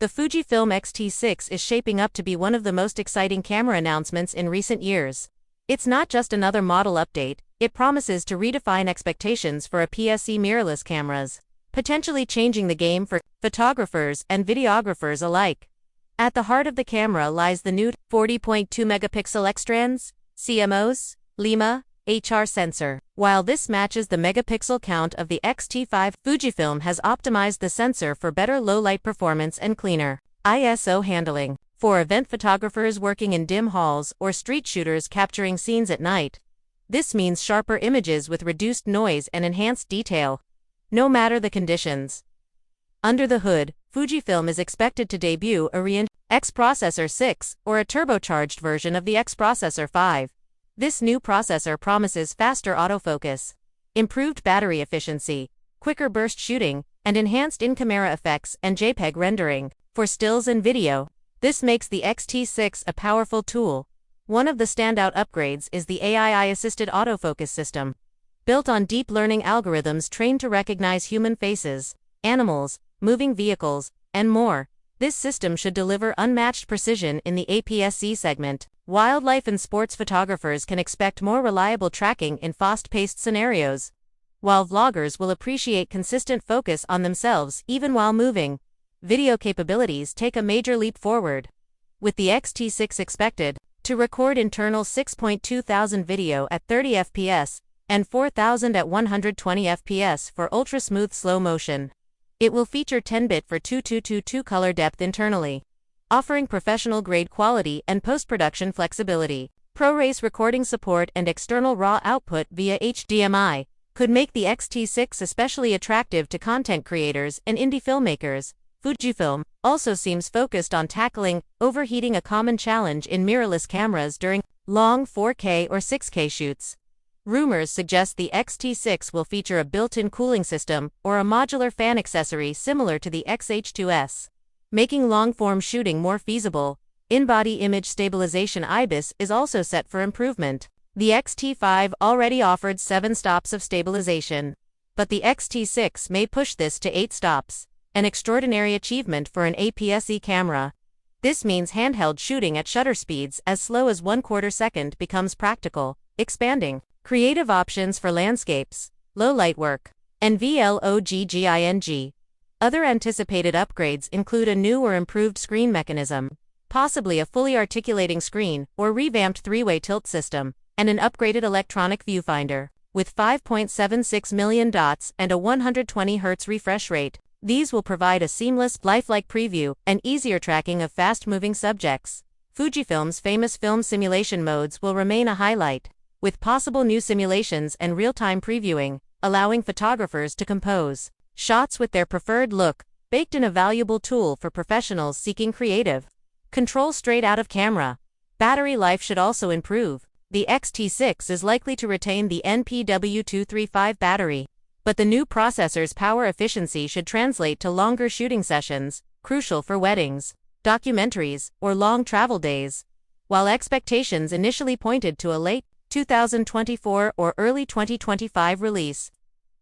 The Fujifilm X-T6 is shaping up to be one of the most exciting camera announcements in recent years. It's not just another model update, it promises to redefine expectations for APS-C mirrorless cameras, potentially changing the game for photographers and videographers alike. At the heart of the camera lies the new 40.2 megapixel X-Trans CMOS Lima HR sensor. While this matches the megapixel count of the X-T5, Fujifilm has optimized the sensor for better low-light performance and cleaner ISO handling. For event photographers working in dim halls or street shooters capturing scenes at night, this means sharper images with reduced noise and enhanced detail, no matter the conditions. Under the hood, Fujifilm is expected to debut a X Processor 6 or a turbocharged version of the X Processor 5. This new processor promises faster autofocus, improved battery efficiency, quicker burst shooting, and enhanced in-camera effects and JPEG rendering. For stills and video, this makes the X-T6 a powerful tool. One of the standout upgrades is the AI-assisted autofocus system. Built on deep learning algorithms trained to recognize human faces, animals, moving vehicles, and more, this system should deliver unmatched precision in the APS-C segment. Wildlife and sports photographers can expect more reliable tracking in fast-paced scenarios, while vloggers will appreciate consistent focus on themselves even while moving. Video capabilities take a major leap forward, with the X-T6 expected to record internal 6.2 thousand video at 30 fps and 4,000 at 120 fps for ultra-smooth slow motion. It will feature 10-bit for 2222 color depth internally, offering professional-grade quality and post-production flexibility. ProRes recording support and external RAW output via HDMI could make the X-T6 especially attractive to content creators and indie filmmakers. Fujifilm also seems focused on tackling overheating, a common challenge in mirrorless cameras during long 4K or 6K shoots. Rumors suggest the X-T6 will feature a built-in cooling system or a modular fan accessory similar to the X-H2S, making long-form shooting more feasible. In-body image stabilization IBIS is also set for improvement. The X-T5 already offered 7 stops of stabilization, but the X-T6 may push this to 8 stops, an extraordinary achievement for an APS-C camera. This means handheld shooting at shutter speeds as slow as 1/4 second becomes practical, expanding creative options for landscapes, low-light work, and vlogging. Other anticipated upgrades include a new or improved screen mechanism, possibly a fully articulating screen or revamped three-way tilt system, and an upgraded electronic viewfinder. With 5.76 million dots and a 120 Hz refresh rate, these will provide a seamless, lifelike preview and easier tracking of fast-moving subjects. Fujifilm's famous film simulation modes will remain a highlight, with possible new simulations and real-time previewing, allowing photographers to compose shots with their preferred look, baked in a valuable tool for professionals seeking creative control straight out of camera. Battery life should also improve. The X-T6 is likely to retain the NPW235 battery, but the new processor's power efficiency should translate to longer shooting sessions, crucial for weddings, documentaries, or long travel days. While expectations initially pointed to a late 2024 or early 2025 release,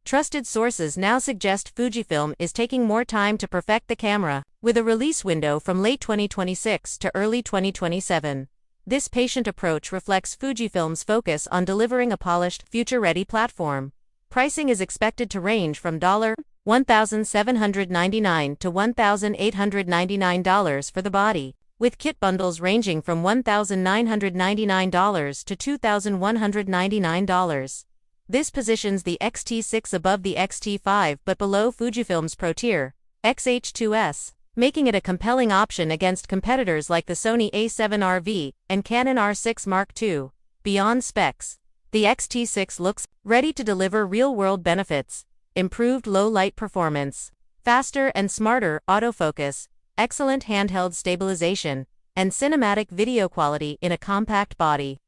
trusted sources now suggest Fujifilm is taking more time to perfect the camera, with a release window from late 2026 to early 2027. This patient approach reflects Fujifilm's focus on delivering a polished, future-ready platform. Pricing is expected to range from $1,799 to $1,899 for the body, with kit bundles ranging from $1,999 to $2,199. This positions the X-T6 above the X-T5 but below Fujifilm's Pro tier, X-H2S, making it a compelling option against competitors like the Sony A7RV and Canon R6 Mark II. Beyond specs, the X-T6 looks ready to deliver real-world benefits: improved low-light performance, faster and smarter autofocus, excellent handheld stabilization, and cinematic video quality in a compact body.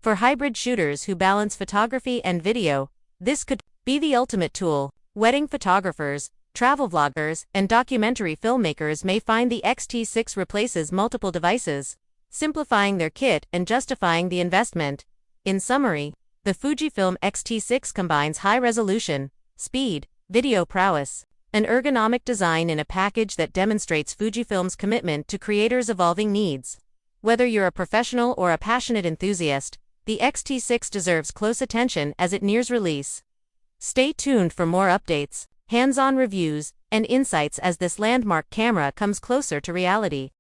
For hybrid shooters who balance photography and video, this could be the ultimate tool. Wedding photographers, travel vloggers, and documentary filmmakers may find the X-T6 replaces multiple devices, simplifying their kit and justifying the investment. In summary, the Fujifilm X-T6 combines high resolution, speed, video prowess, An ergonomic design in a package that demonstrates Fujifilm's commitment to creators' evolving needs. Whether you're a professional or a passionate enthusiast, the X-T6 deserves close attention as it nears release. Stay tuned for more updates, hands-on reviews, and insights as this landmark camera comes closer to reality.